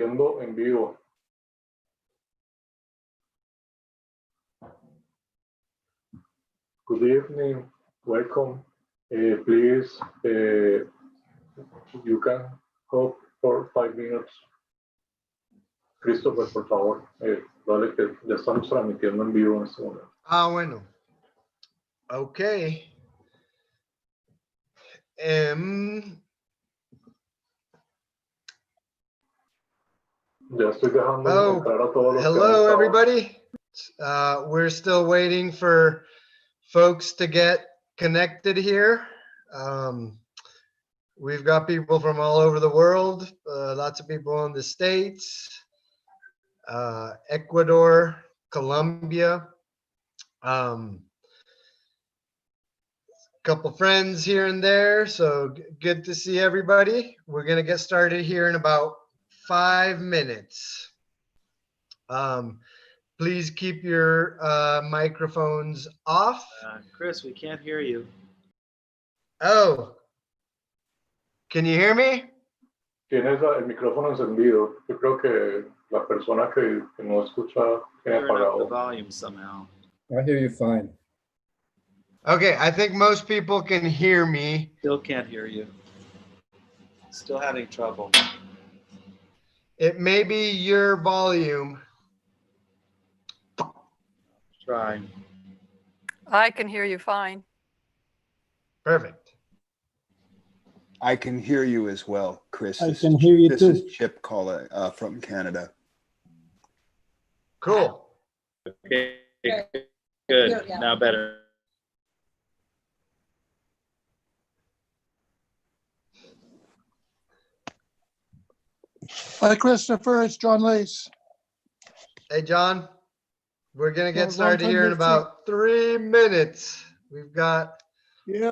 transmitiendo en vivo. Good evening, welcome. Please, you can hold for 5 minutes. Christopher, por favor, vale que ya estamos transmitiendo en vivo en este momento. Ah, bueno. Ok. Ya estoy dejando entrar a todos los hello, everybody. We're still waiting for folks to get connected here. We've got people from all over the world, lots of people in the States, Ecuador, Colombia, couple friends here and there. So good to see everybody. We're going to get started here in about 5 minutes. Please keep your microphones off. Chris, we can't hear you. Oh, can you hear me? Tienes el micrófono encendido. Yo creo que la persona que no escucha tiene Turn up the apagado. volume somehow. I hear you fine. Okay, I think most people can hear me. Still can't hear you. Still having trouble. It may be your volume. Try. I can hear you fine. Perfect. I can hear you as well, Chris. I can hear you this too. This is Chip calling from Canada. Cool. Okay. Good. Now better. Hi, Christopher. It's John Lace. Hey, John. We're going to Yeah, get started long-time here in no about 3 minutes. We've got. Yeah.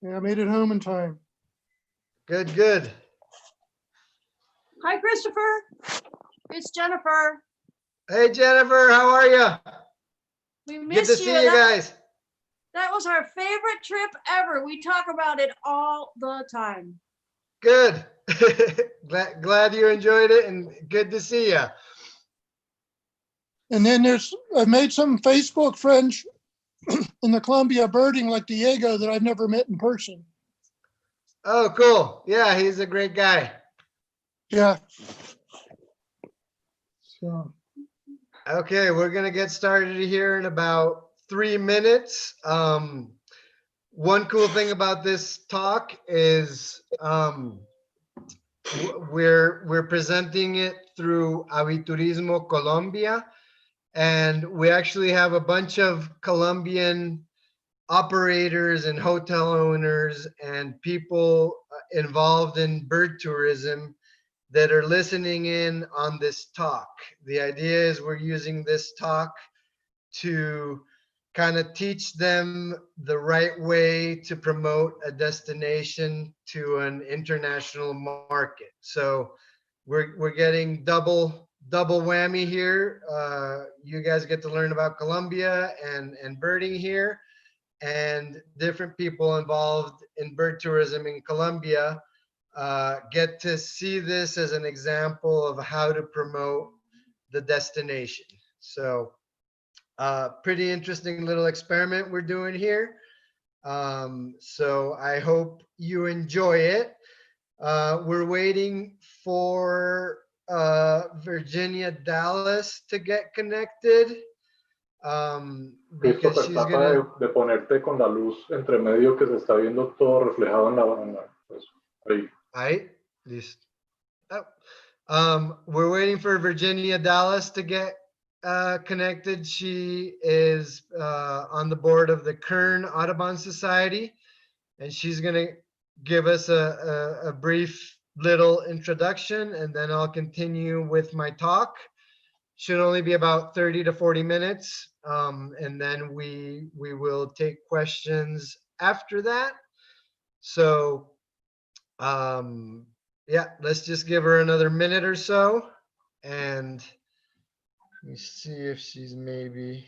Yeah, I made it home in time. Good, good. Hi, Christopher. It's Jennifer. Hey, Jennifer, how are you? We Good missed to see you guys. That was our favorite trip ever. We talk about it all the time. Good. glad you enjoyed it and good to see you. And then I've made some Facebook friends in the Colombia birding like Diego that I've never met in person. Oh, cool. Yeah, he's a great guy. Yeah. So. Okay, we're going to get started here in about 3 minutes. One cool thing about this talk is we're presenting it through Aviturismo Colombia, and we actually have a bunch of Colombian operators and hotel owners and people involved in bird tourism that are listening in on this talk. The idea is we're using this talk to kind of teach them the right way to promote a destination to an international market. So we're getting double whammy here. You guys get to learn about Colombia and birding here, and different people involved in bird tourism in Colombia get to see this as an example of how to promote the destination. So pretty interesting little experiment we're doing here. So I hope you enjoy it. We're waiting for Virginia Dallas to get connected. Because she's gonna... de ponerte con la luz entre medio que se está viendo todo reflejado en la pues, ahí. Ahí, listo. Oh. We're waiting for Virginia Dallas to get connected. She is on the board of the Kern Audubon Society, and she's going to give us a brief little introduction, and then I'll continue with my talk. Should only be about 30 to 40 minutes, and then we will take questions after that. So yeah, let's just give her another minute or so, and let me see if she's maybe.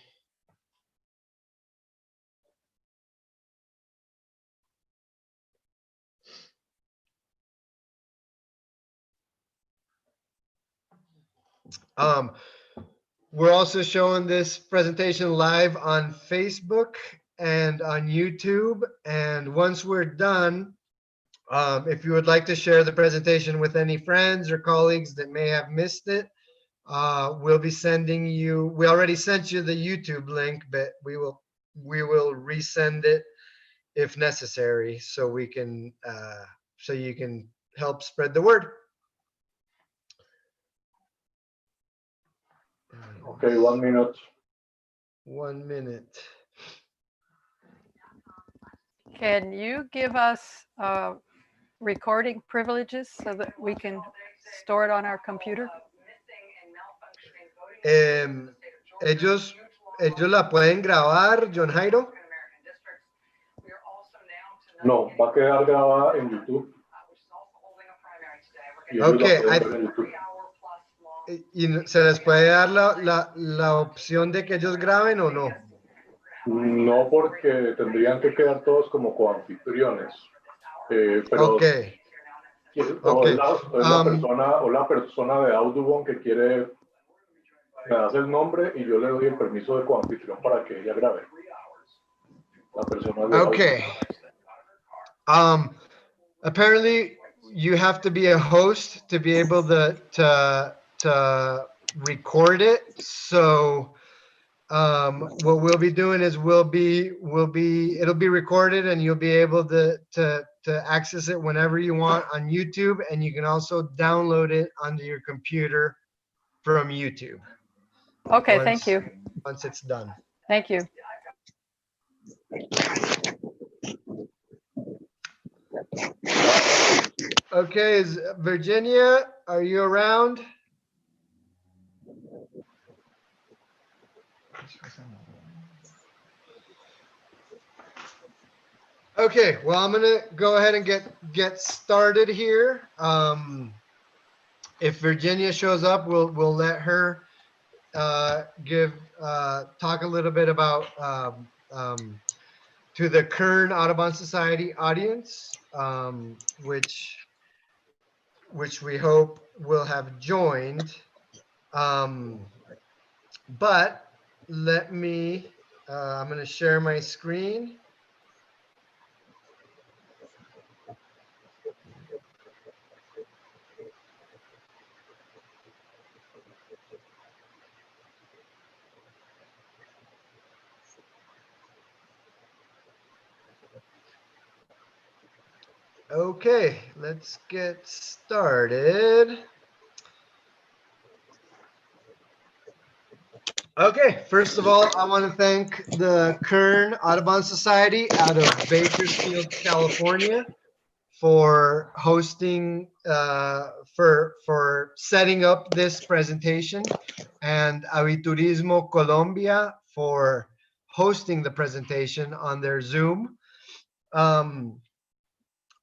We're also showing this presentation live on Facebook and on YouTube. And once we're done, if you would like to share the presentation with any friends or colleagues that may have missed it, we'll be sending you, we already sent you the YouTube link, but we will resend it if necessary, so we can, so you can help spread the word. Okay, 1 minute. 1 minute. Can you give us recording privileges so that we can store it on our computer? Ellos la pueden grabar, John Jairo. No, va a quedar grabada en YouTube. Y ellos Okay, la pueden ver en YouTube. ¿Y se les puede dar la opción de que ellos graben o no? No, porque tendrían que quedar todos como coanfitriones. Pero Okay. o es la persona de Audubon que quiere, me das el nombre y yo le doy el permiso de coanfitrión para que ella grabe. La persona de Okay. Apparently you have to be a host to be able to record it. So what we'll be doing is it'll be recorded, and you'll be able to access it whenever you want on YouTube, and you can also download it onto your computer from YouTube. Okay, thank you. Once it's done. Thank you. Okay, Virginia, are you around? Okay, well, I'm gonna go ahead and get started here. If Virginia shows up, we'll let her talk a little bit about to the Kern Audubon Society audience, which we hope will have joined. But let me, I'm going to share my screen. Okay, let's get started. Okay, first of all, I want to thank the Kern Audubon Society out of Bakersfield, California, for hosting, for setting up this presentation, and Aviturismo Colombia for hosting the presentation on their Zoom.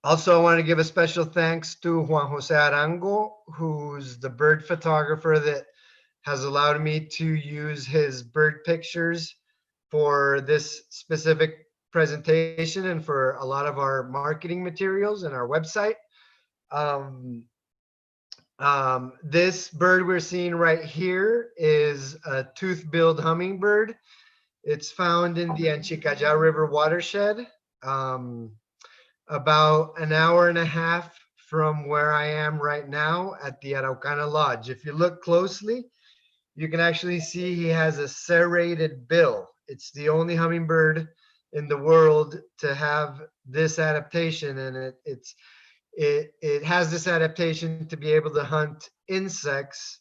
Also, I want to give a special thanks to Juan Jose Arango, who's the bird photographer that has allowed me to use his bird pictures for this specific presentation and for a lot of our marketing materials and our website. This bird we're seeing right here is a tooth-billed hummingbird. It's found in the Anchicaya River watershed, about an hour and a half from where I am right now at the Araucana Lodge. If you look closely, you can actually see he has a serrated bill. It's the only hummingbird in the world to have this adaptation, and it has this adaptation to be able to hunt insects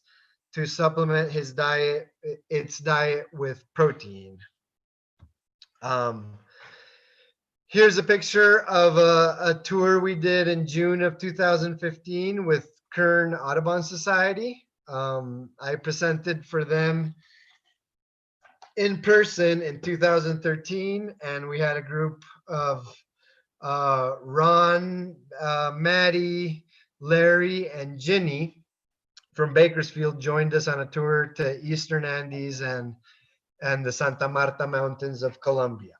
to supplement its diet with protein. Here's a picture of a tour we did in June of 2015 with Kern Audubon Society. I presented for them in person in 2013, and we had a group of Ron, Maddie, Larry, and Ginny from Bakersfield joined us on a tour to Eastern Andes and the Santa Marta Mountains of Colombia.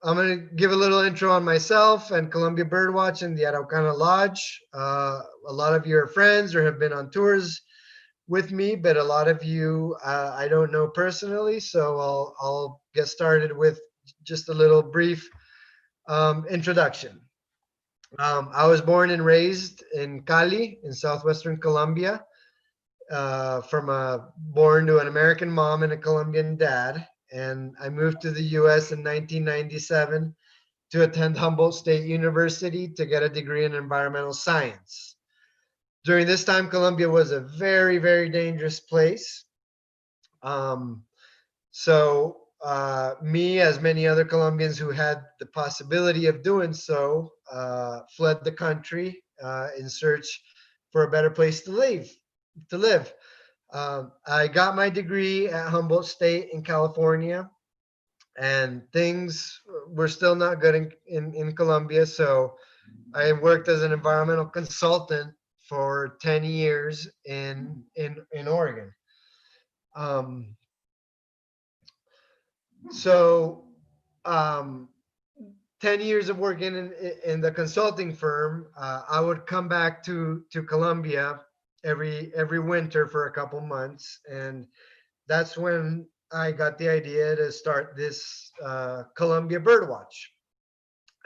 I'm going to give a little intro on myself and Colombia Birdwatch and the Araucana Lodge. A lot of you are friends or have been on tours with me, but a lot of you I don't know personally, so I'll get started with just a little brief introduction. I was born and raised in Cali in southwestern Colombia, born to an American mom and a Colombian dad. And I moved to the US in 1997 to attend Humboldt State University to get a degree in environmental science. During this time, Colombia was a very, very dangerous place. Me, as many other Colombians who had the possibility of doing so, fled the country in search for a better place to live. I got my degree at Humboldt State in California, and things were still not good in Colombia. So I worked as an environmental consultant for 10 years in Oregon. 10 years of working in the consulting firm, I would come back to Colombia every winter for a couple months, and that's when I got the idea to start this Colombia Birdwatch.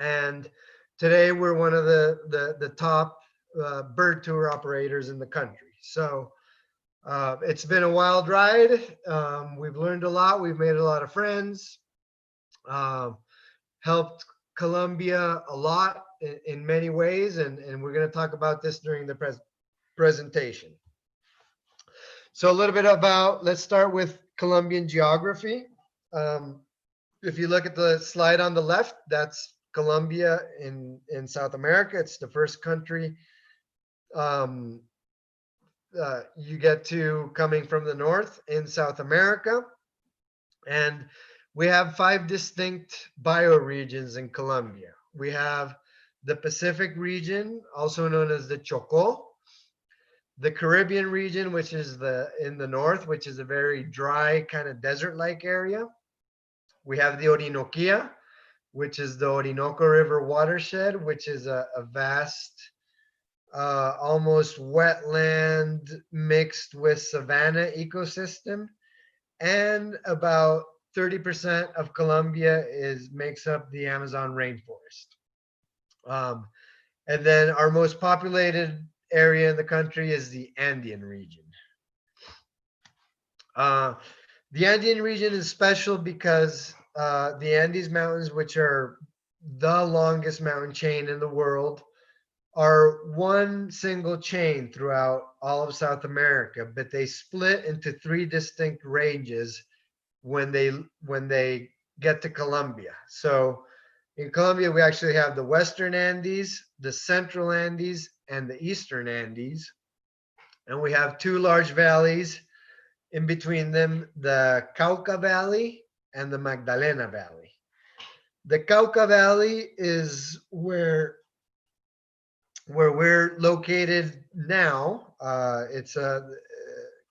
And today we're one of the top bird tour operators in the country. So it's been a wild ride. We've learned a lot. We've made a lot of friends. Helped Colombia a lot in many ways, and we're going to talk about this during the presentation. So a little bit let's start with Colombian geography. If you look at the slide on the left, that's Colombia in South America. It's the first country you get to coming from the north in South America. And we have 5 distinct bioregions in Colombia. We have the Pacific region, also known as the Chocó, the Caribbean region, which is in the north, which is a very dry kind of desert-like area. We have the Orinoquia, which is the Orinoco River watershed, which is a vast, almost wetland mixed with savanna ecosystem. And about 30% of Colombia makes up the Amazon rainforest. And then our most populated area in the country is the Andean region. The Andean region is special because the Andes Mountains, which are the longest mountain chain in the world, are one single chain throughout all of South America, but they split into 3 distinct ranges when they get to Colombia. So in Colombia, we actually have the Western Andes, the Central Andes, and the Eastern Andes. And we have 2 large valleys in between them, the Cauca Valley and the Magdalena Valley. The Cauca Valley is where we're located now.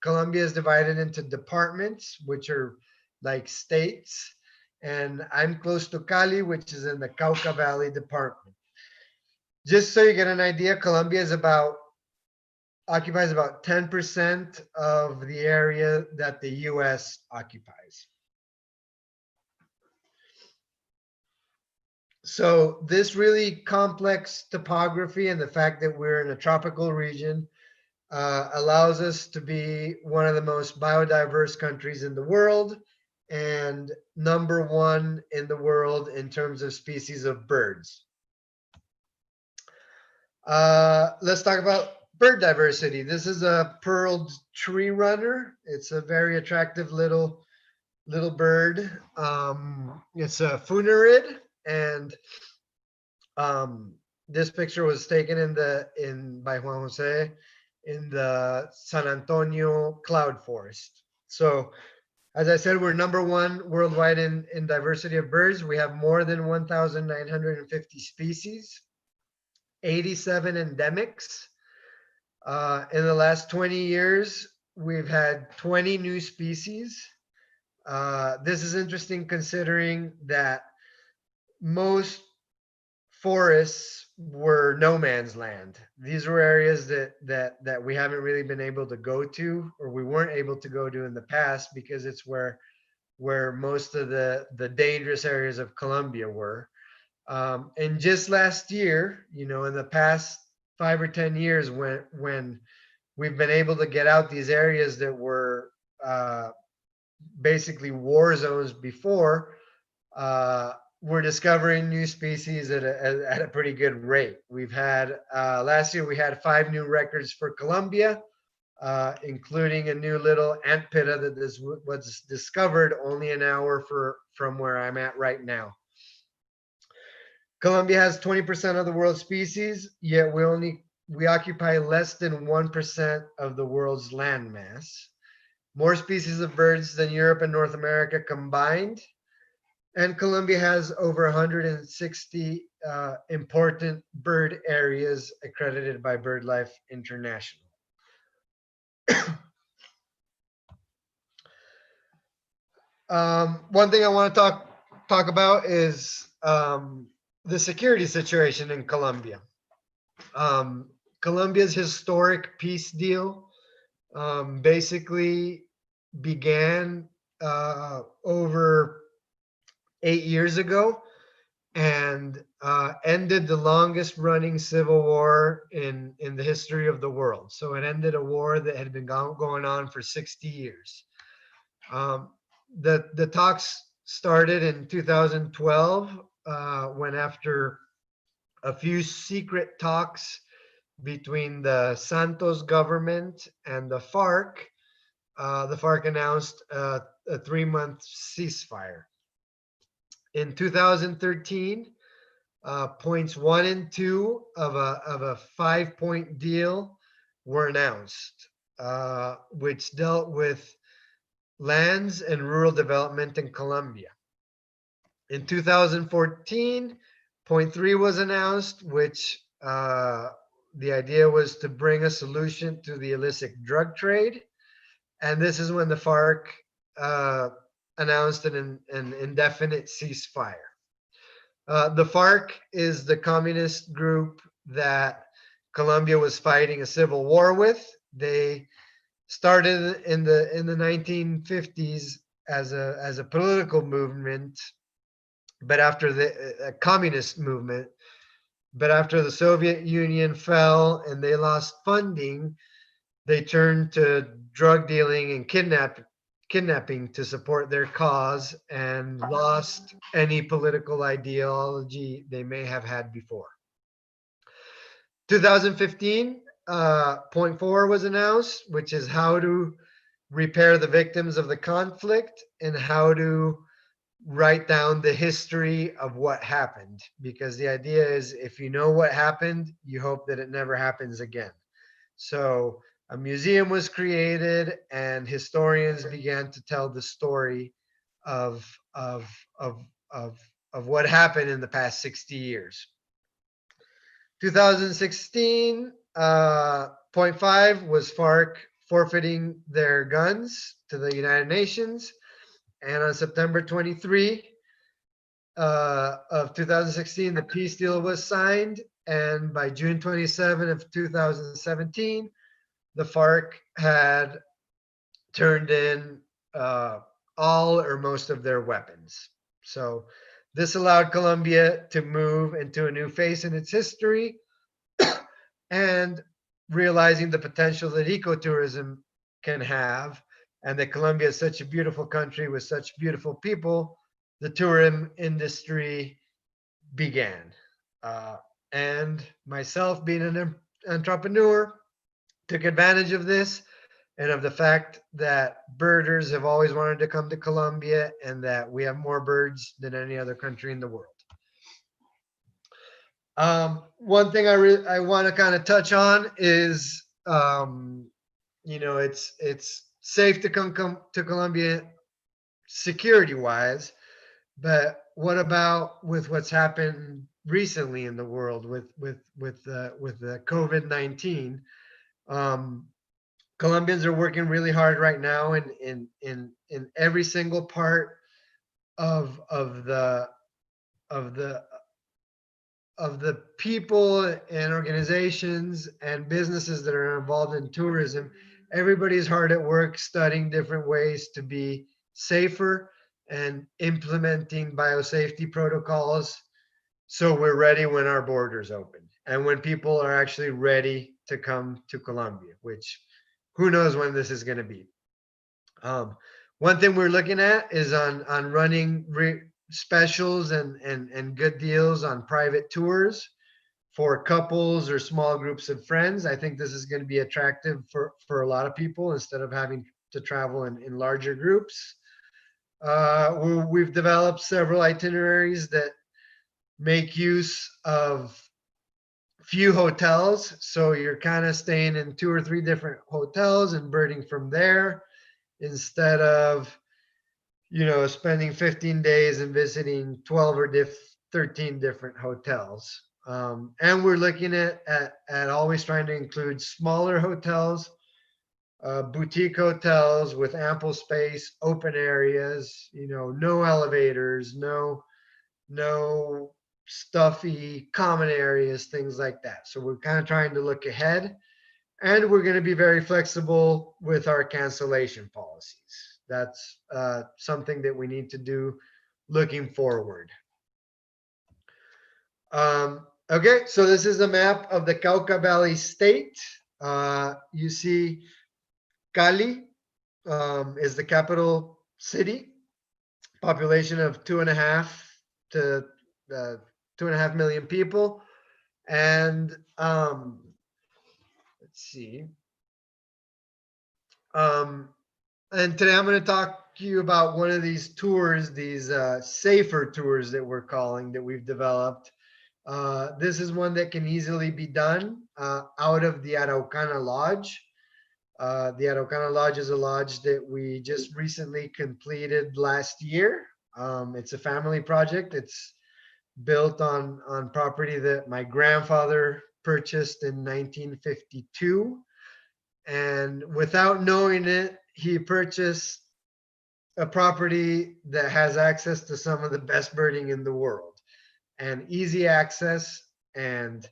Colombia is divided into departments, which are like states. And I'm close to Cali, which is in the Cauca Valley department. Just so you get an idea, Colombia occupies about 10% of the area that the US occupies. So this really complex topography and the fact that we're in a tropical region allows us to be one of the most biodiverse countries in the world and #1 in the world in terms of species of birds. Let's talk about bird diversity. This is a pearled tree runner. It's a very attractive little bird. It's a funarid, and this picture was taken by Juan Jose in the San Antonio cloud forest. So as I said, we're #1 worldwide in diversity of birds. We have more than 1,950 species, 87 endemics. In the last 20 years, we've had 20 new species. This is interesting considering that most forests were no man's land. These were areas that we haven't really been able to go to, or we weren't able to go to in the past, because it's where most of the dangerous areas of Colombia were. And just last year, in the past 5 or 10 years, when we've been able to get out these areas that were basically war zones before, we're discovering new species at a pretty good rate. We've had last year we had 5 new records for Colombia, including a new little ant pitta that was discovered only an hour from where I'm at right now. Colombia has 20% of the world's species, yet we occupy less than 1% of the world's land mass. More species of birds than Europe and North America combined. And Colombia has over 160 important bird areas accredited by BirdLife International. One thing I want to talk about is the security situation in Colombia. Colombia's historic peace deal basically began over 8 years ago and ended the longest running civil war in the history of the world. So it ended a war that had been going on for 60 years. The talks started in 2012 when, after a few secret talks between the Santos government and the FARC announced a 3-month ceasefire. In 2013, points 1 and 2 of a 5-point deal were announced, which dealt with lands and rural development in Colombia. In 2014, point 3 was announced, which the idea was to bring a solution to the illicit drug trade. And this is when the FARC announced an indefinite ceasefire. The FARC is the communist group that Colombia was fighting a civil war with. They started in the 1950s as a political movement, but after a communist movement. But after the Soviet Union fell and they lost funding, they turned to drug dealing and kidnapping to support their cause, and lost any political ideology they may have had before. 2015, point 4 was announced, which is how to repair the victims of the conflict and how to write down the history of what happened. Because the idea is, if you know what happened, you hope that it never happens again. So a museum was created, and historians began to tell the story of what happened in the past 60 years. 2016, point 5 was FARC forfeiting their guns to the United Nations. And on September 23 of 2016, the peace deal was signed. And by June 27 of 2017, the FARC had turned in all or most of their weapons. So this allowed Colombia to move into a new phase in its history, and realizing the potential that ecotourism can have, and that Colombia is such a beautiful country with such beautiful people, the tourism industry began. And myself, being an entrepreneur, took advantage of this and of the fact that birders have always wanted to come to Colombia, and that we have more birds than any other country in the world. One thing I want to kind of touch on is, it's safe to come to Colombia security-wise, but what about with what's happened recently in the world with the COVID-19? Colombians are working really hard right now in every single part of the the people and organizations and businesses that are involved in tourism. Everybody's hard at work studying different ways to be safer and implementing biosafety protocols, so we're ready when our borders open and when people are actually ready to come to Colombia, which who knows when this is going to be. One thing we're looking at is on running specials and good deals on private tours for couples or small groups of friends. I think this is going to be attractive for a lot of people instead of having to travel in larger groups. We've developed several itineraries that make use of few hotels. So you're kind of staying in 2 or 3 different hotels and birding from there instead of, spending 15 days and visiting 12 or 13 different hotels. And we're looking at always trying to include smaller hotels, boutique hotels with ample space, open areas, no elevators, no stuffy common areas, things like that. So we're kind of trying to look ahead, and we're going to be very flexible with our cancellation policies. That's something that we need to do looking forward. Okay, so this is a map of the Cauca Valley state. You see Cali is the capital city, population of 2.5 to 2.5 million people. And let's see. And today I'm going to talk to you about one of these tours, these safer tours that we're calling, that we've developed. This is one that can easily be done out of the Araucana Lodge. The Araucana Lodge is a lodge that we just recently completed last year. It's a family project. It's built on property that my grandfather purchased in 1952. And without knowing it, he purchased a property that has access to some of the best birding in the world, and easy access. And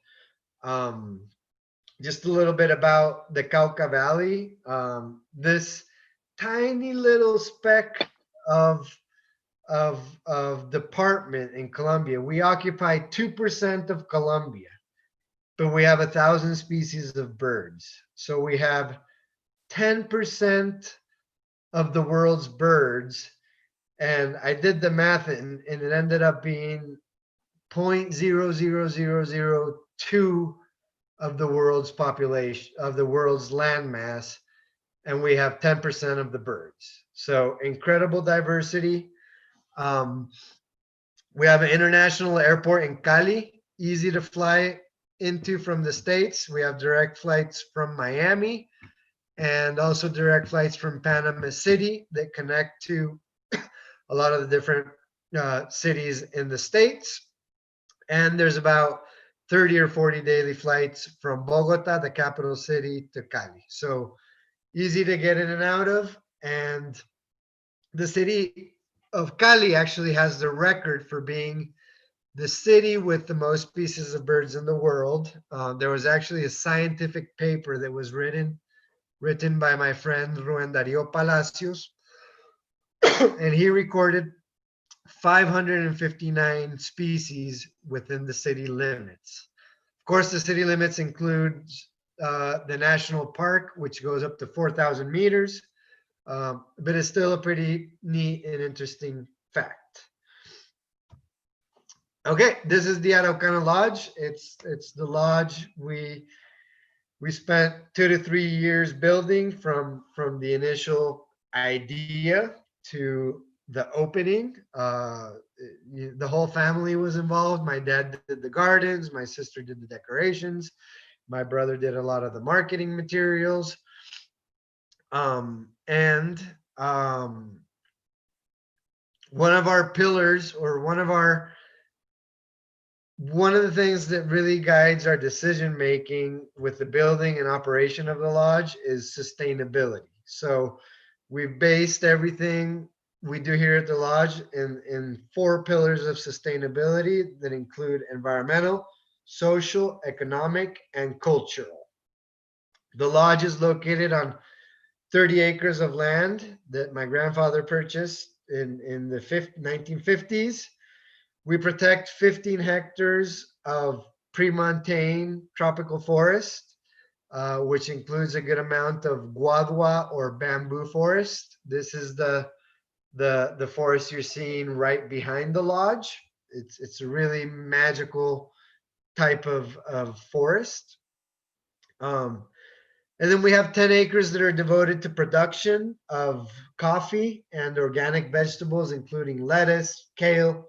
just a little bit about the Cauca Valley. This tiny little speck of department in Colombia. We occupy 2% of Colombia, but we have 1,000 species of birds. So we have 10% of the world's birds. And I did the math, and it ended up being 0.00002 of the world's population, of the world's landmass, and we have 10% of the birds. So incredible diversity. We have an international airport in Cali, easy to fly into from the States. We have direct flights from Miami and also direct flights from Panama City that connect to a lot of the different cities in the States. And there's about 30 or 40 daily flights from Bogota, the capital city, to Cali. So easy to get in and out of. And the city of Cali actually has the record for being the city with the most species of birds in the world. There was actually a scientific paper that was written by my friend Rubén Darío Palacios, and he recorded 559 species within the city limits. Of course, the city limits include the national park, which goes up to 4,000 meters, but it's still a pretty neat and interesting fact. Okay, this is the Araucana Lodge. It's the lodge we spent 2 to 3 years building from the initial idea to the opening. The whole family was involved. My dad did the gardens, my sister did the decorations, my brother did a lot of the marketing materials. One of our pillars, or one of the things that really guides our decision making with the building and operation of the lodge is sustainability. So we've based everything we do here at the lodge in 4 pillars of sustainability that include environmental, social, economic, and cultural. The lodge is located on 30 acres of land that my grandfather purchased in the 1950s. We protect 15 hectares of pre-montane tropical forest, which includes a good amount of guadua or bamboo forest. This is the forest you're seeing right behind the lodge. It's a really magical type of forest. And then we have 10 acres that are devoted to production of coffee and organic vegetables, including lettuce, kale,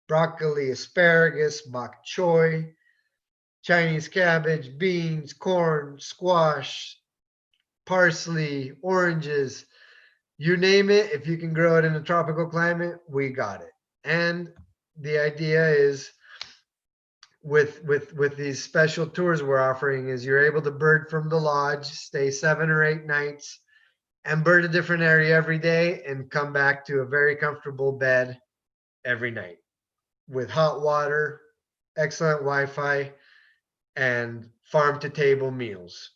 broccoli, asparagus, bok choy, Chinese cabbage, beans, corn, squash, parsley, oranges, you name it. If you can grow it in a tropical climate, we got it. And the idea is with these special tours we're offering is you're able to bird from the lodge, stay 7 or 8 nights, and bird a different area every day and come back to a very comfortable bed every night with hot water, excellent Wi-Fi, and farm to table meals.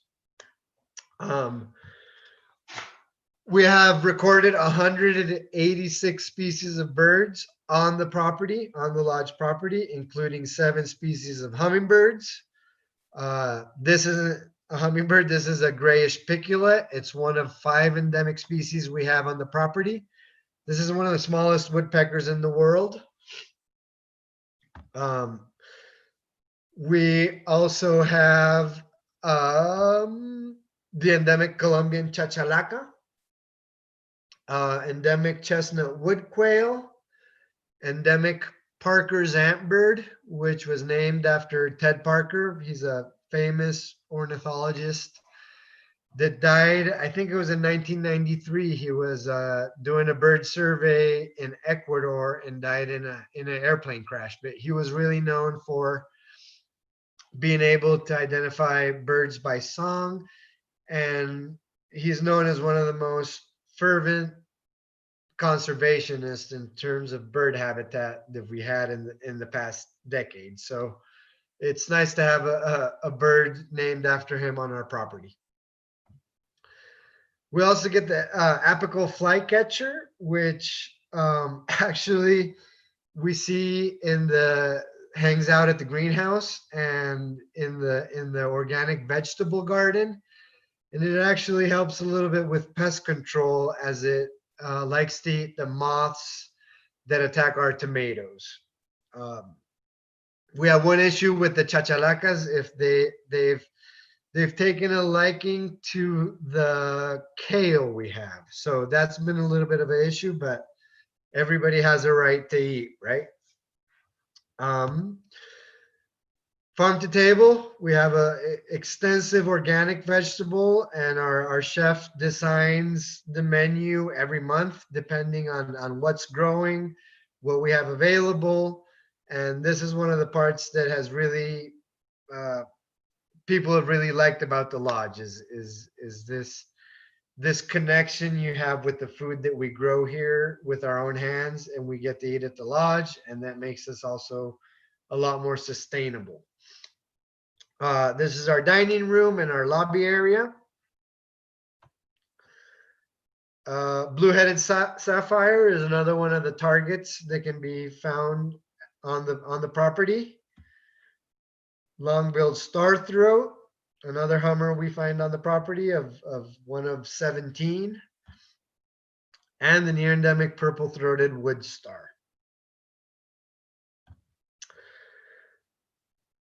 We have recorded 186 species of birds on the property, on the lodge property, including 7 species of hummingbirds. This isn't a hummingbird. This is a grayish picula. It's one of 5 endemic species we have on the property. This is one of the smallest woodpeckers in the world. We also have the endemic Colombian chachalaca, endemic chestnut wood quail, endemic Parker's antbird, which was named after Ted Parker. He's a famous ornithologist that died, I think it was in 1993. He was doing a bird survey in Ecuador and died in an airplane crash. But he was really known for being able to identify birds by song, and he's known as one of the most fervent conservationists in terms of bird habitat that we had in the past decade. So it's nice to have a bird named after him on our property. We also get the Apical Fly Catcher, which actually we see hangs out at the greenhouse and in the organic vegetable garden. And it actually helps a little bit with pest control, as it likes to eat the moths that attack our tomatoes. We have one issue with the chachalacas. If they've taken a liking to the kale we have. So that's been a little bit of an issue, but everybody has a right to eat, right? Farm to table, we have a extensive organic vegetable, and our chef designs the menu every month depending on what's growing, what we have available. And this is one of the parts that has really people have really liked about the lodge is this connection you have with the food that we grow here with our own hands, and we get to eat at the lodge, and that makes us also a lot more sustainable. This is our dining room and our lobby area. Blue-headed sapphire is another one of the targets that can be found on the property. Long-billed starthroat, another hummer we find on the property of one of 17. And the near-endemic purple-throated wood star.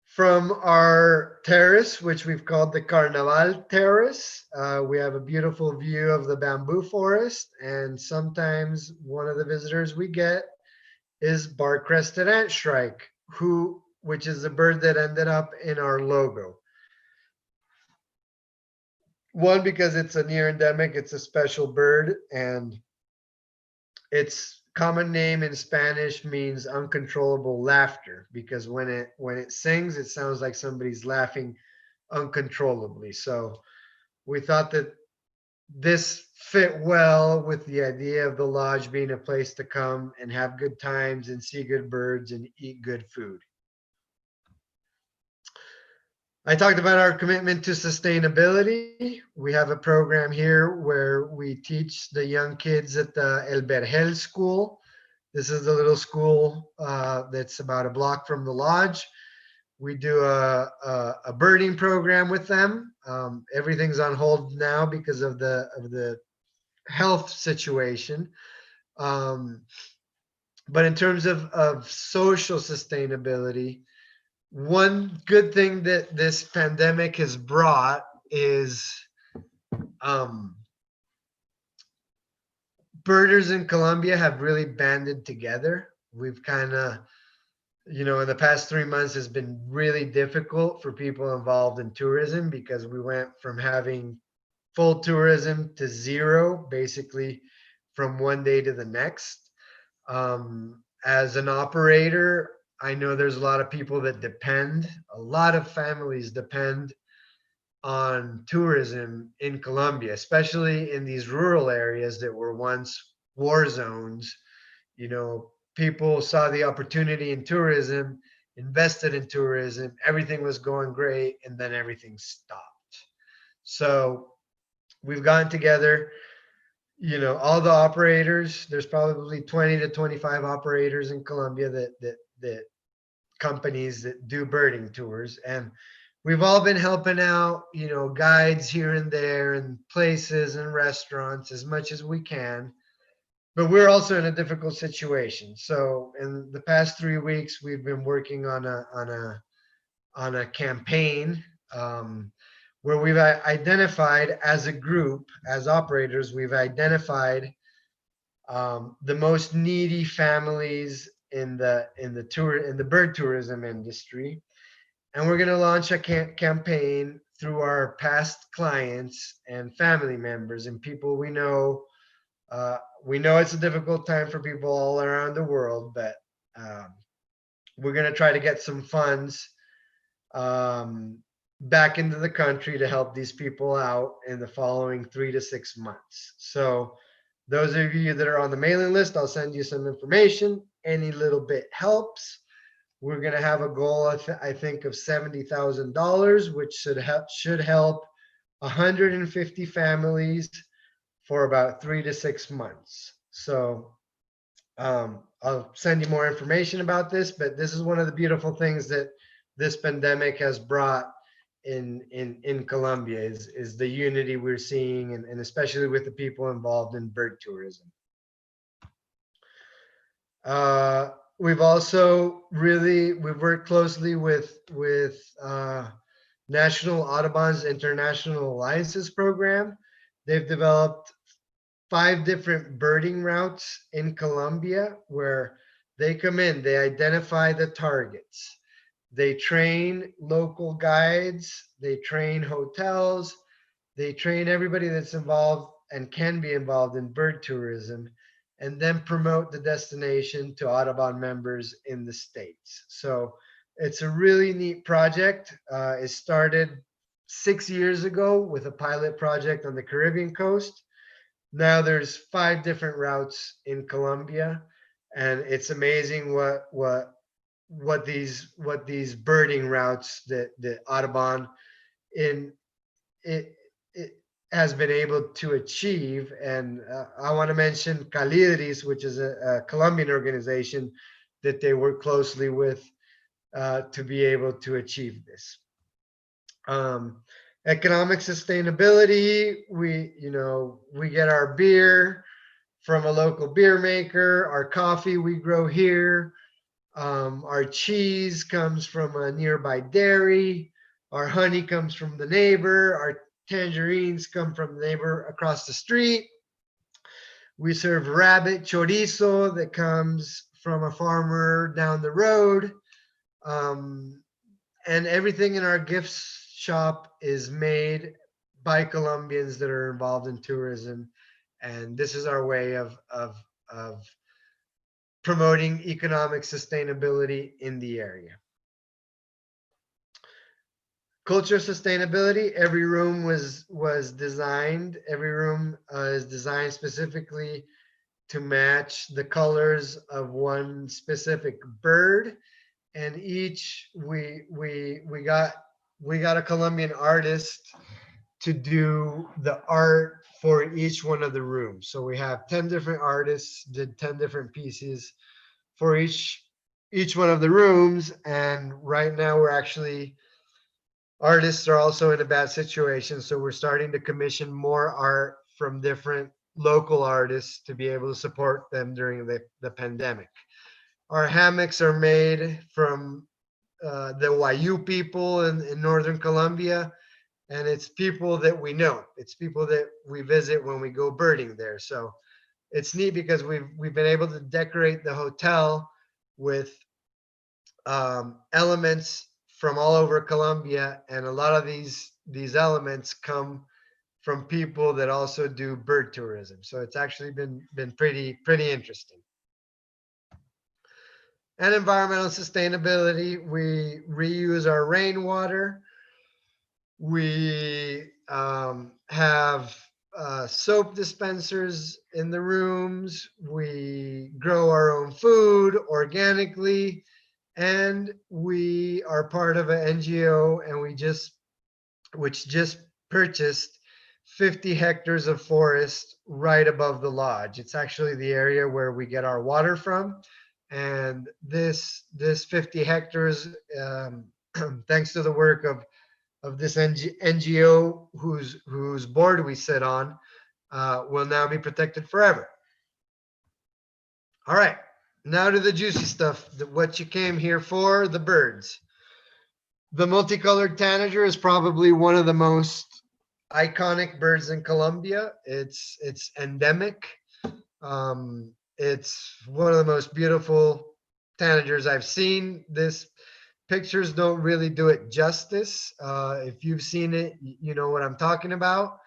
From our terrace, which we've called the Carnaval Terrace, we have a beautiful view of the bamboo forest, and sometimes one of the visitors we get is bar-crested antshrike, which is the bird that ended up in our logo. One, because it's a near endemic, it's a special bird, and its common name in Spanish means uncontrollable laughter, because when it sings, it sounds like somebody's laughing uncontrollably. So we thought that this fit well with the idea of the lodge being a place to come and have good times and see good birds and eat good food. I talked about our commitment to sustainability. We have a program here where we teach the young kids at the El Vergel school. This is the little school that's about a block from the lodge. We do a birding program with them. Everything's on hold now because of the health situation. But in terms of social sustainability, one good thing that this pandemic has brought is birders in Colombia have really banded together. We've kind of, in the past 3 months has been really difficult for people involved in tourism because we went from having full tourism to zero, basically from one day to the next. As an operator, I know there's a lot of people that a lot of families depend on tourism in Colombia, especially in these rural areas that were once war zones. People saw the opportunity in tourism, invested in tourism, everything was going great, and then everything stopped. So we've gotten together, all the operators, there's probably 20 to 25 operators in Colombia that companies that do birding tours, and we've all been helping out, guides here and there and places and restaurants as much as we can. But we're also in a difficult situation. So in the past 3 weeks, we've been working on a campaign where we've identified as a group, as operators, we've identified the most needy families in the bird tourism industry, and we're going to launch a campaign through our past clients and family members and people we know. We know it's a difficult time for people all around the world, but we're going to try to get some funds back into the country to help these people out in the following 3 to 6 months. So those of you that are on the mailing list, I'll send you some information. Any little bit helps. We're going to have a goal, I think, of $70,000, which should help 150 families for about 3 to 6 months. So I'll send you more information about this, but this is one of the beautiful things that this pandemic has brought in Colombia is the unity we're seeing, and especially with the people involved in bird tourism. We've also we've worked closely with National Audubon's International Alliances program. They've developed 5 different birding routes in Colombia where they come in, they identify the targets. They train local guides, they train hotels, they train everybody that's involved and can be involved in bird tourism, and then promote the destination to Audubon members in the States. So it's a really neat project. It started 6 years ago with a pilot project on the Caribbean coast. Now there's 5 different routes in Colombia, and it's amazing what these birding routes that Audubon it has been able to achieve. And I want to mention Calidris, which is a Colombian organization that they work closely with to be able to achieve this. Economic sustainability, we get our beer from a local beer maker. Our coffee we grow here. Our cheese comes from a nearby dairy. Our honey comes from the neighbor. Our tangerines come from the neighbor across the street. We serve rabbit chorizo that comes from a farmer down the road. And everything in our gifts shop is made by Colombians that are involved in tourism. And this is our way of promoting economic sustainability in the area. Culture sustainability, every room was designed. Every room is designed specifically to match the colors of one specific bird, and each we got a Colombian artist to do the art for each one of the rooms. So we have 10 different artists did 10 different pieces for each one of the rooms, and right now we're actually artists are also in a bad situation, so we're starting to commission more art from different local artists to be able to support them during the pandemic. Our hammocks are made from the Wayu people in northern Colombia, and it's people that we know. It's people that we visit when we go birding there. So it's neat because we've been able to decorate the hotel with elements from all over Colombia, and a lot of these elements come from people that also do bird tourism. So it's actually been pretty interesting. And environmental sustainability, we reuse our rainwater. We have soap dispensers in the rooms. We grow our own food organically, and we are part of an NGO, and which just purchased 50 hectares of forest right above the lodge. It's actually the area where we get our water from. And this 50 hectares, thanks to the work of this NGO whose board we sit on, will now be protected forever. All right, now to the juicy stuff, what you came here for, the birds. The multicolored tanager is probably one of the most iconic birds in Colombia. It's endemic. It's one of the most beautiful tanagers I've seen. This pictures don't really do it justice. If you've seen it, you know what I'm talking about.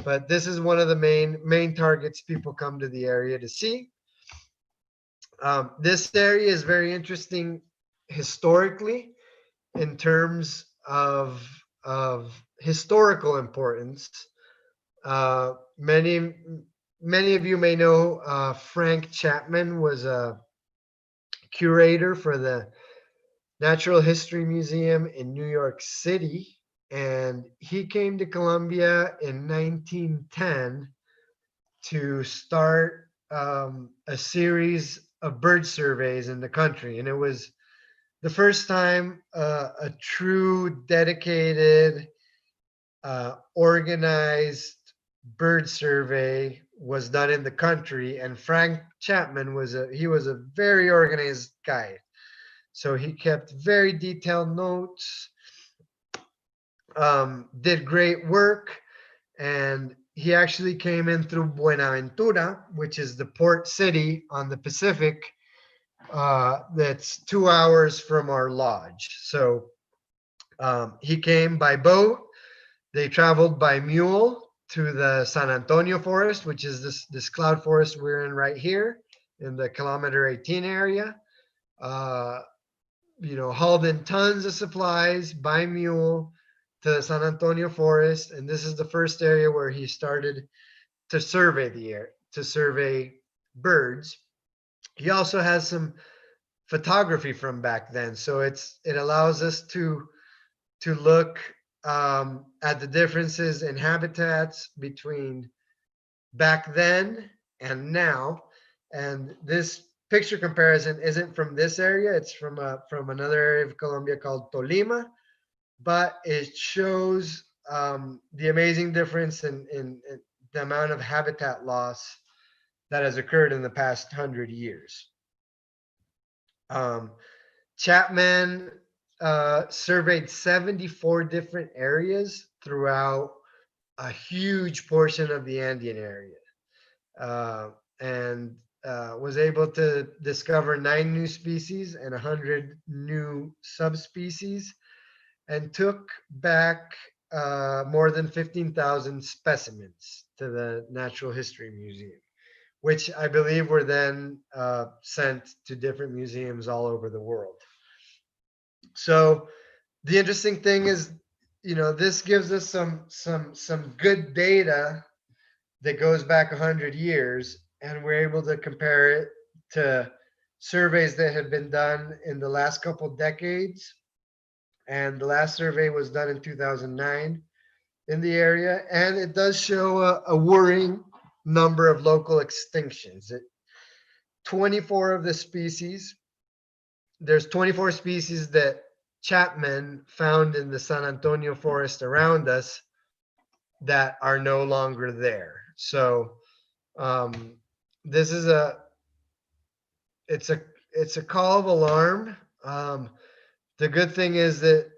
But this is one of the main targets people come to the area to see. This area is very interesting historically in terms of historical importance. Many of you may know Frank Chapman was a curator for the Natural History Museum in New York City, and he came to Colombia in 1910 to start a series of bird surveys in the country, and it was the first time a true, dedicated, organized bird survey was done in the country. And Frank Chapman was a very organized guy. So he kept very detailed notes, did great work, and he actually came in through Buenaventura, which is the port city on the Pacific, that's 2 hours from our lodge. So he came by boat. They traveled by mule to the San Antonio forest, which is this cloud forest we're in right here in the kilometer 18 area. Hauled in tons of supplies by mule to the San Antonio forest, and this is the first area where he started to survey the air, to survey birds. He also has some photography from back then, so it allows us to look at the differences in habitats between back then and now. And this picture comparison isn't from this area, it's from another area of Colombia called Tolima, but it shows the amazing difference in the amount of habitat loss that has occurred in the past 100 years. Chapman surveyed 74 different areas throughout a huge portion of the Andean area, and was able to discover 9 new species and 100 new subspecies, and took back more than 15,000 specimens to the Natural History Museum, which I believe were then sent to different museums all over the world. So the interesting thing is this gives us some good data that goes back 100 years, and we're able to compare it to surveys that have been done in the last couple decades. And the last survey was done in 2009 in the area, and it does show a worrying number of local extinctions. 24 of the species, there's 24 species that Chapman found in the San Antonio forest around us that are no longer there. So this is it's a call of alarm. The good thing is that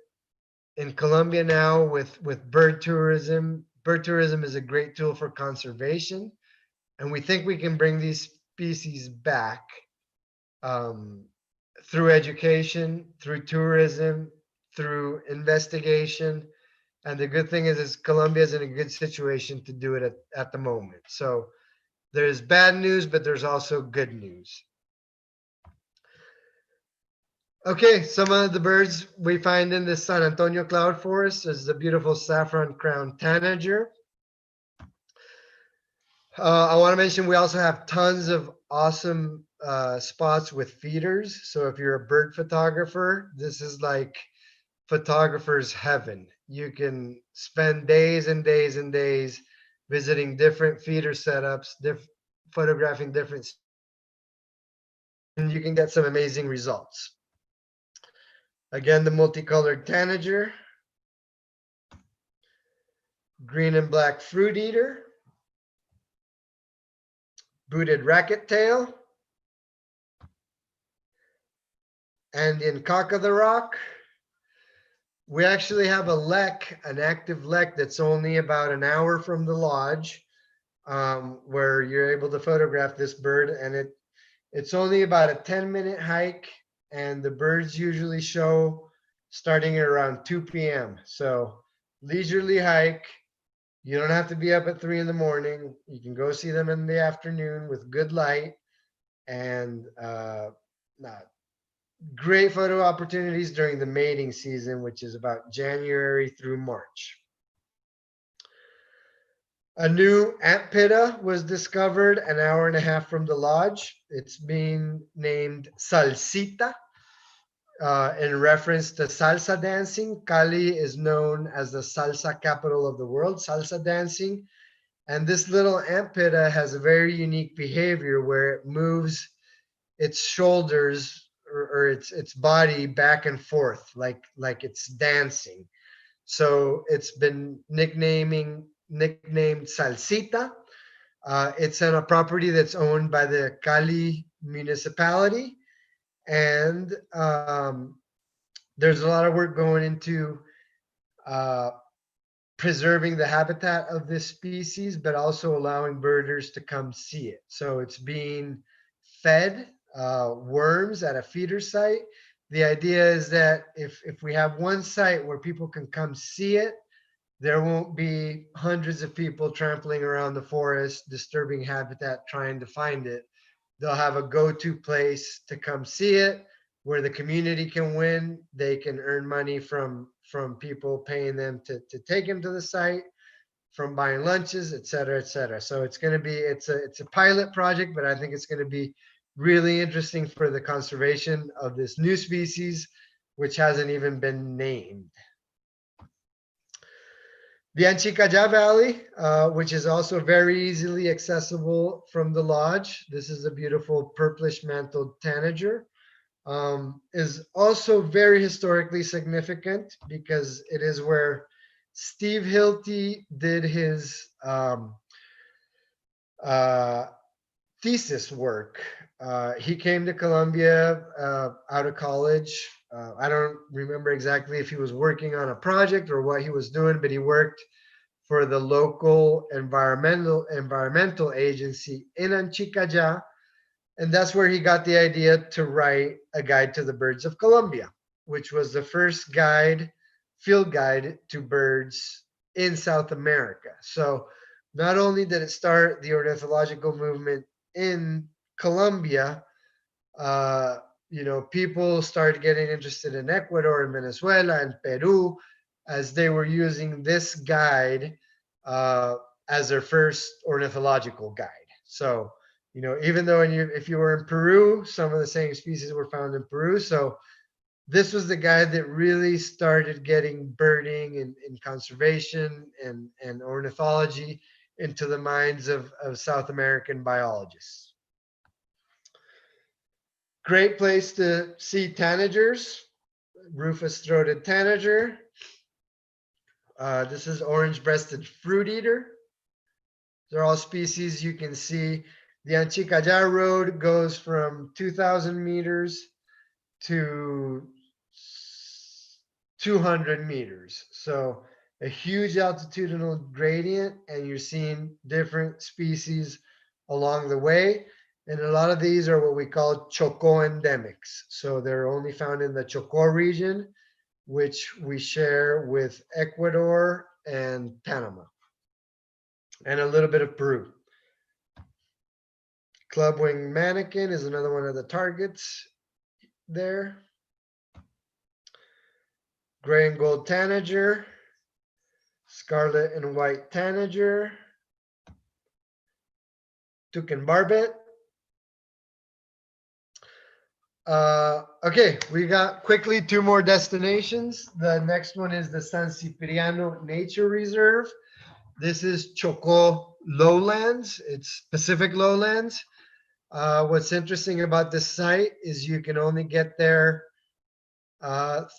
in Colombia now, with bird tourism is a great tool for conservation, and we think we can bring these species back through education, through tourism, through investigation. And the good thing is Colombia is in a good situation to do it at the moment. So there's bad news, but there's also good news. Okay, some of the birds we find in the San Antonio cloud forest is the beautiful saffron crowned tanager. I want to mention we also have tons of awesome spots with feeders. So if you're a bird photographer, this is like photographer's heaven. You can spend days and days and days visiting different feeder setups, photographing different, and you can get some amazing results. Again, the multicolored tanager, green and black fruit eater, booted racket tail, Andean Cauca the rock. We actually have an active lek that's only about an hour from the lodge, where you're able to photograph this bird, and it's only about a 10-minute hike, and the birds usually show starting at around 2 p.m. So leisurely hike. You don't have to be up at 3 in the morning. You can go see them in the afternoon with good light, and great photo opportunities during the mating season, which is about January through March. A new ant pitta was discovered an hour and a half from the lodge. It's being named Salsita in reference to salsa dancing. Cali is known as the salsa capital of the world, salsa dancing. And this little ant pitta has a very unique behavior where it moves its shoulders or its body back and forth like it's dancing. So it's been nicknamed Salsita. It's on a property that's owned by the Cali municipality, and there's a lot of work going into preserving the habitat of this species, but also allowing birders to come see it. So it's being fed worms at a feeder site. The idea is that if we have one site where people can come see it, there won't be hundreds of people trampling around the forest, disturbing habitat, trying to find it. They'll have a go-to place to come see it, where the community can win. They can earn money from people paying them to take them to the site, from buying lunches, et cetera, et cetera. So it's going to be, it's a pilot project, but I think it's going to be really interesting for the conservation of this new species, which hasn't even been named. The Anchicaya Valley, which is also very easily accessible from the lodge. This is a beautiful purplish mantled tanager. Is also very historically significant because it is where Steve Hilty did his thesis work. He came to Colombia out of college. I don't remember exactly if he was working on a project or what he was doing, but he worked for the local environmental agency in Anchicaya. And that's where he got the idea to write a guide to the birds of Colombia, which was the first field guide to birds in South America. So not only did it start the ornithological movement in Colombia, people started getting interested in Ecuador and Venezuela and Peru, as they were using this guide as their first ornithological guide. So, you know, even though if you were in Peru, some of the same species were found in Peru. So this was the guide that really started getting birding and conservation and ornithology into the minds of South American biologists. Great place to see tanagers, rufous-throated tanager. This is orange-breasted fruit eater. They're all species you can see. The Anchicayar Road goes from 2,000 meters to 200 meters. So a huge altitudinal gradient, and you're seeing different species along the way. And a lot of these are what we call Chocó endemics. So they're only found in the Chocó region, which we share with Ecuador and Panama, and a little bit of Peru. Clubwing Mannequin is another one of the targets there. Gray and gold tanager, scarlet and white tanager, toucan barbet. Okay, we got quickly 2 more destinations. The next one is the San Cipriano Nature Reserve. This is Chocó lowlands. It's Pacific lowlands. What's interesting about this site is you can only get there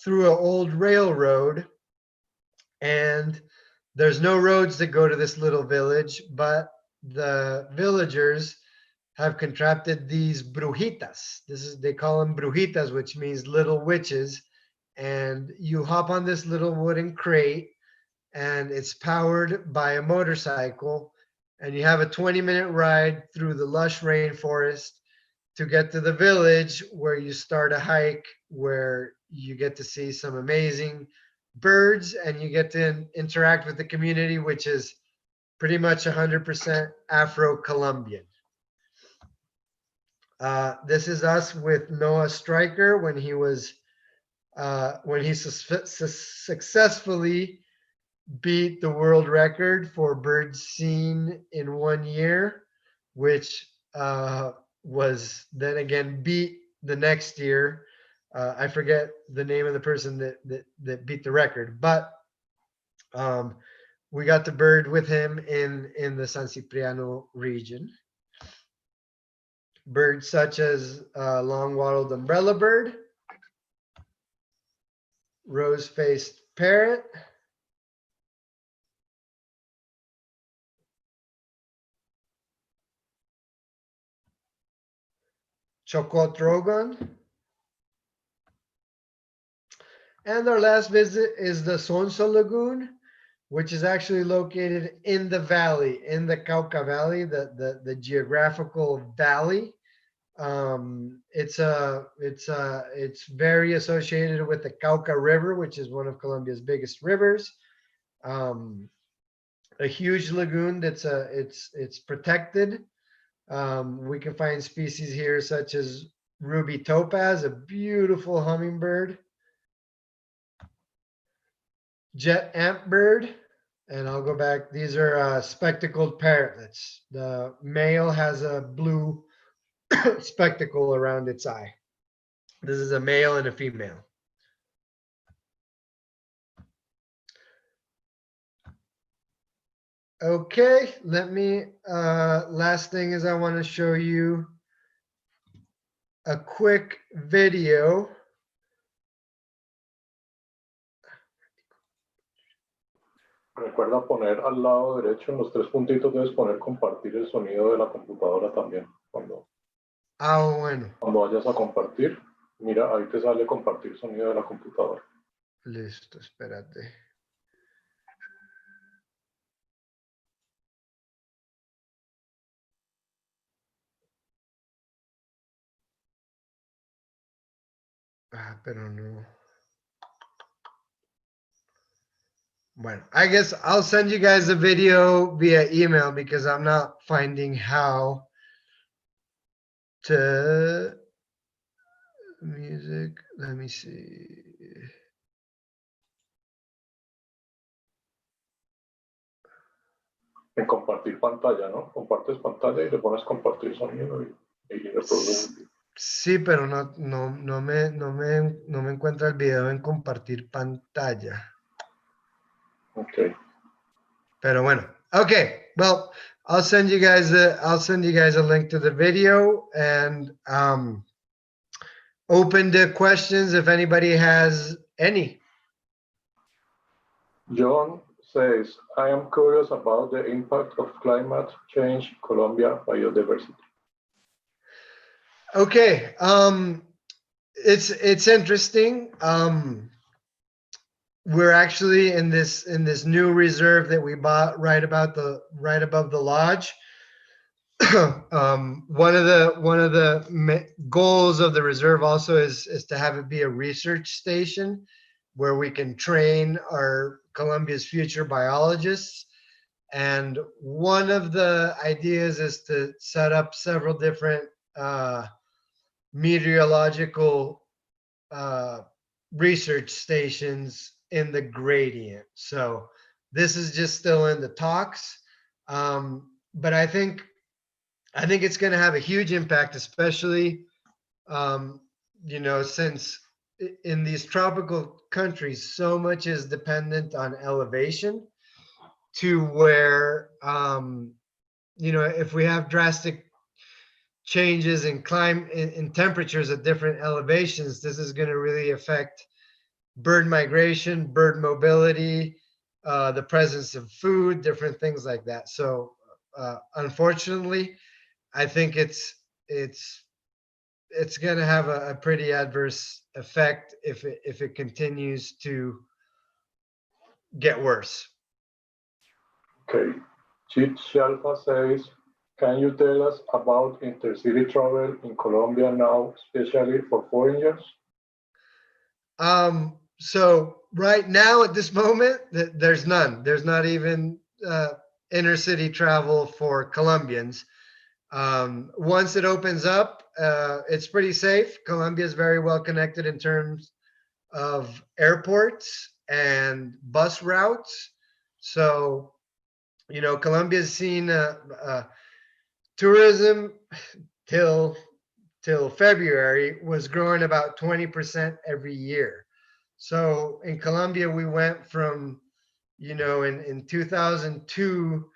through an old railroad, and there's no roads that go to this little village, but the villagers have contracted these brujitas. They call them brujitas, which means little witches. And you hop on this little wooden crate, and it's powered by a motorcycle, and you have a 20-minute ride through the lush rainforest to get to the village, where you start a hike where you get to see some amazing birds, and you get to interact with the community, which is pretty much 100% Afro-Colombian. This is us with Noah Stryker when he successfully beat the world record for birds seen in 1 year, which was then again beat the next year. I forget the name of the person that beat the record, but we got the bird with him in the San Cipriano region. Birds such as long-wattled umbrella bird, rose-faced parrot, Chocó trogon. And our last visit is the Sonso Lagoon, which is actually located in the valley, in the Cauca Valley, the geographical valley. It's very associated with the Cauca River, which is one of Colombia's biggest rivers. A huge lagoon it's protected. We can find species here such as ruby topaz, a beautiful hummingbird, jet antbird, and I'll go back. These are spectacled parrotlets. The male has a blue spectacle around its eye. This is a male and a female. Okay, let me, last thing is I want to show you a quick video. Recuerda poner al lado derecho, en los 3 puntitos, debes poner compartir el sonido de la computadora también. Cuando vayas a compartir, mira, ahí te sale compartir sonido de la computadora. Listo, espérate. Pero no. Bueno, I guess I'll send you guys a video via email because I'm not finding how to music. Let me see. En compartir pantalla, ¿no? Compartes pantalla y le pones compartir sonido y reproduces. Sí, pero no me encuentra el video en compartir pantalla. Ok. Pero bueno, okay. Well, I'll send you guys a link to the video and open to questions if anybody has any. John says, I am curious about the impact of climate change in Colombia biodiversity. Okay. It's interesting. We're actually in this new reserve that we bought right above the lodge. One of the goals of the reserve also is to have it be a research station where we can train our Colombia's future biologists. And one of the ideas is to set up several different meteorological research stations in the gradient. So this is just still in the talks, but I think it's going to have a huge impact, especially since in these tropical countries, so much is dependent on elevation, to where if we have drastic changes in climate, in temperatures at different elevations, this is going to really affect bird migration, bird mobility, the presence of food, different things like that. So unfortunately, I think it's going to have a pretty adverse effect if it continues to get worse. Okay. Chit Shalfa says, can you tell us about intercity travel in Colombia now, especially for foreigners? So right now at this moment, there's none. There's not even intercity travel for Colombians. Once it opens up, it's pretty safe. Colombia is very well connected in terms of airports and bus routes. So, Colombia's seen tourism till February was growing about 20% every year. So in Colombia, we went from, in 2002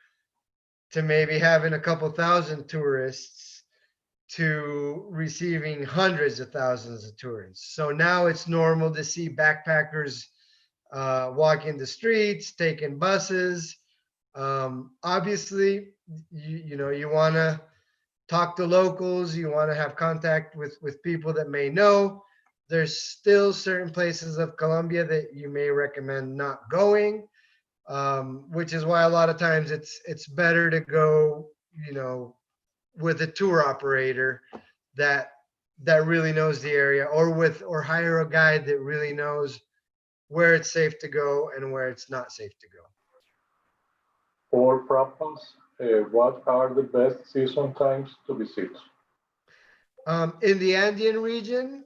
to maybe having a couple thousand tourists to receiving hundreds of thousands of tourists. So now it's normal to see backpackers walking the streets, taking buses. Obviously, you want to talk to locals, you want to have contact with people that may know. There's still certain places of Colombia that you may recommend not going, which is why a lot of times it's better to go, with a tour operator that really knows the area, or hire a guide that really knows where it's safe to go and where it's not safe to go. For Prapas, what are the best season times to visit? In the Andean region,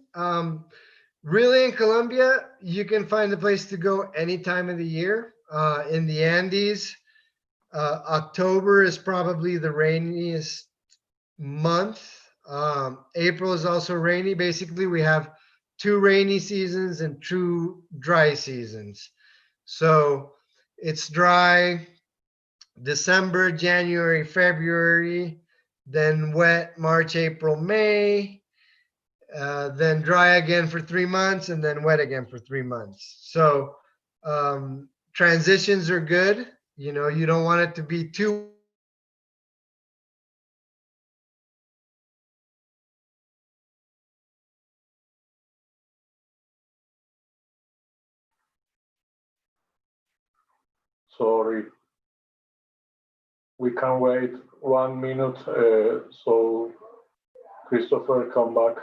really in Colombia, you can find a place to go any time of the year. In the Andes, October is probably the rainiest month. April is also rainy. Basically, we have 2 rainy seasons and 2 dry seasons. So it's dry December, January, February, then wet March, April, May, then dry again for 3 months, and then wet again for 3 months. So transitions are good. You don't want it to be too. Sorry. We can wait 1 minute so Christopher come back.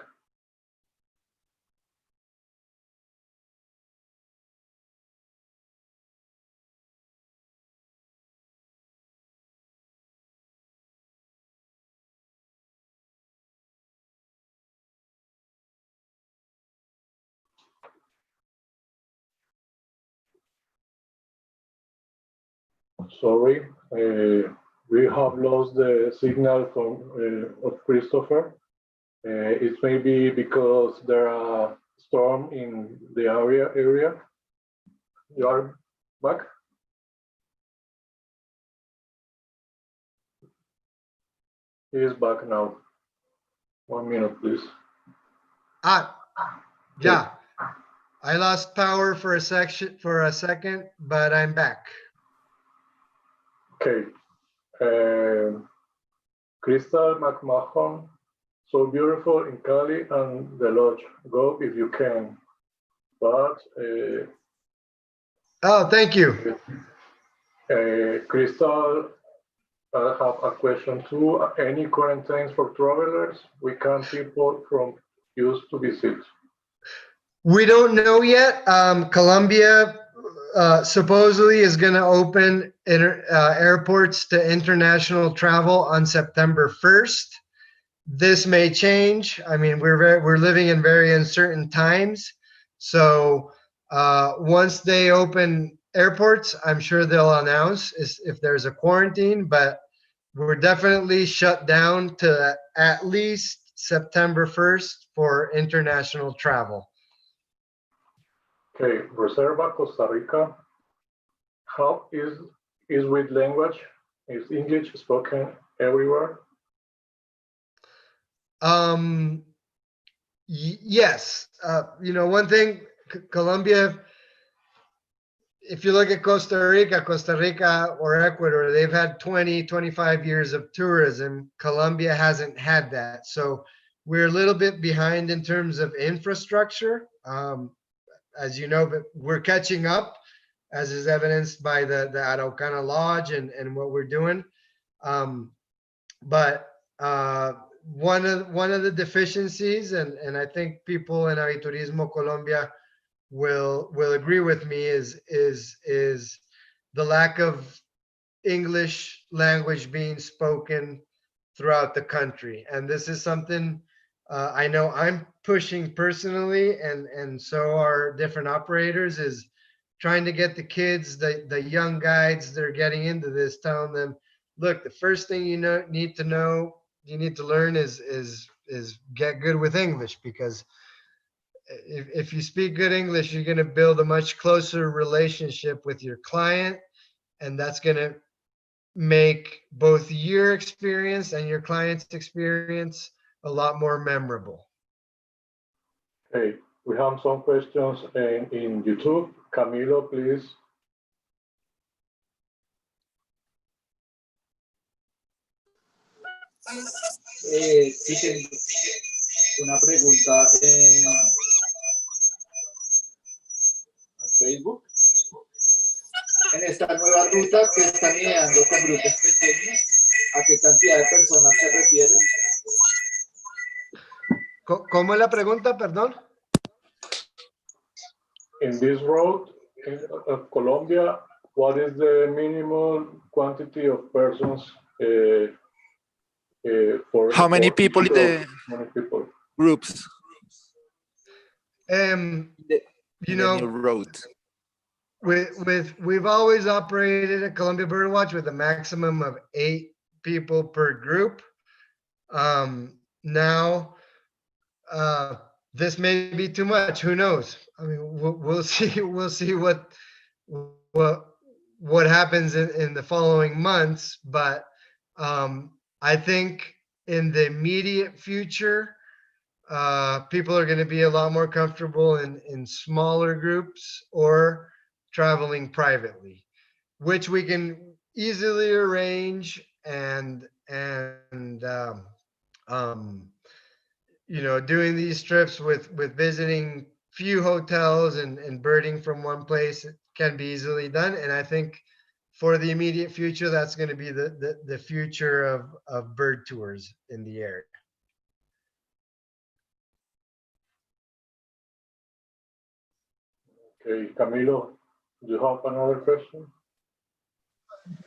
Sorry. We have lost the signal from of Christopher. It may be because there are storm in the area. You are back? He is back now. 1 minute, please. Yeah. I lost power for a second, but I'm back. Okay. Crystal McMahon, so beautiful in Cali and the lodge. Go if you can. But Oh, thank you. Crystal, I have a question too. Any quarantines for travelers? We can people from used to visit. We don't know yet. Colombia supposedly is going to open airports to international travel on September 1st. This may change. I mean, we're living in very uncertain times. So once they open airports, I'm sure they'll announce if there's a quarantine, but we're definitely shut down to at least September 1st for international travel. Okay, Reserva, Costa Rica. How is with language? Is English spoken everywhere? Yes. One thing, Colombia, if you look at Costa Rica or Ecuador, they've had 20, 25 years of tourism. Colombia hasn't had that. So we're a little bit behind in terms of infrastructure. As you know, but we're catching up, as is evidenced by the Araucana Lodge and what we're doing. But one of the deficiencies, and I think people in Aviturismo Colombia will agree with me, is the lack of English language being spoken throughout the country. And this is something I know I'm pushing personally, and so are different operators, is trying to get the kids, the young guides that are getting into this, telling them, look, the first thing you need to learn is get good with English, because if you speak good English, you're going to build a much closer relationship with your client, and that's going to make both your experience and your client's experience a lot more memorable. Okay, we have some questions in YouTube. Camilo, please. Sí tengo una pregunta en Facebook. En esta nueva ruta que están ideando con grupos pequeños, ¿a qué cantidad de personas se refiere? ¿Cómo es la pregunta, perdón? In this road of Colombia, what is the minimum quantity of persons for How many people in the groups? You know, road. We've always operated at Colombia Birdwatch with a maximum of 8 people per group. Now, this may be too much. Who knows? I mean, we'll see. We'll see what happens in the following months. But I think in the immediate future, people are going to be a lot more comfortable in smaller groups or traveling privately, which we can easily arrange and doing these trips with visiting few hotels and birding from one place can be easily done. And I think for the immediate future, that's going to be the future of bird tours in the area. Okay, Camilo, do you have another question?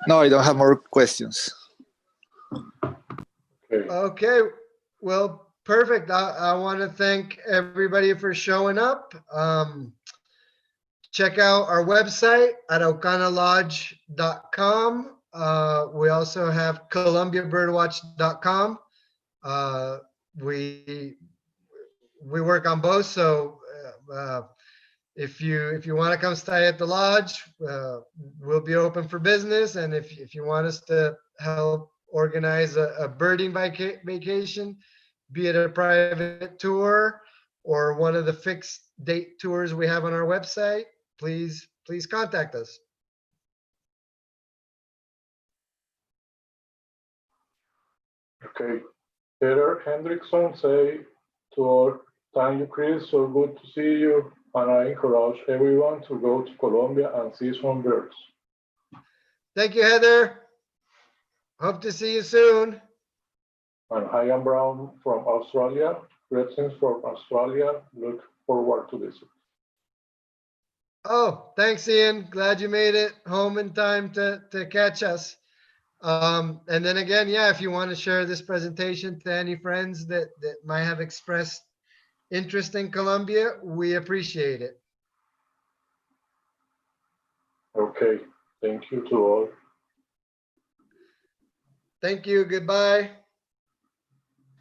No, I don't have more questions. Okay, well, perfect. I want to thank everybody for showing up. Check out our website at araucanalodge.com. We also have ColombiaBirdWatch.com. We work on both, so if you want to come stay at the lodge, we'll be open for business. And if you want us to help organize a birding vacation, be it a private tour or one of the fixed date tours we have on our website, please contact us. Okay. Peter Hendrickson say to all, thank you, Chris, so good to see you. And I encourage everyone to go to Colombia and see some birds. Thank you, Heather. Hope to see you soon. And hi, I'm Brown from Australia. Greetings from Australia. Look forward to this. Oh, thanks, Ian. Glad you made it home in time to catch us. And then again, yeah, if you want to share this presentation to any friends that might have expressed interest in Colombia, we appreciate it. Okay. Thank you to all. Thank you. Goodbye.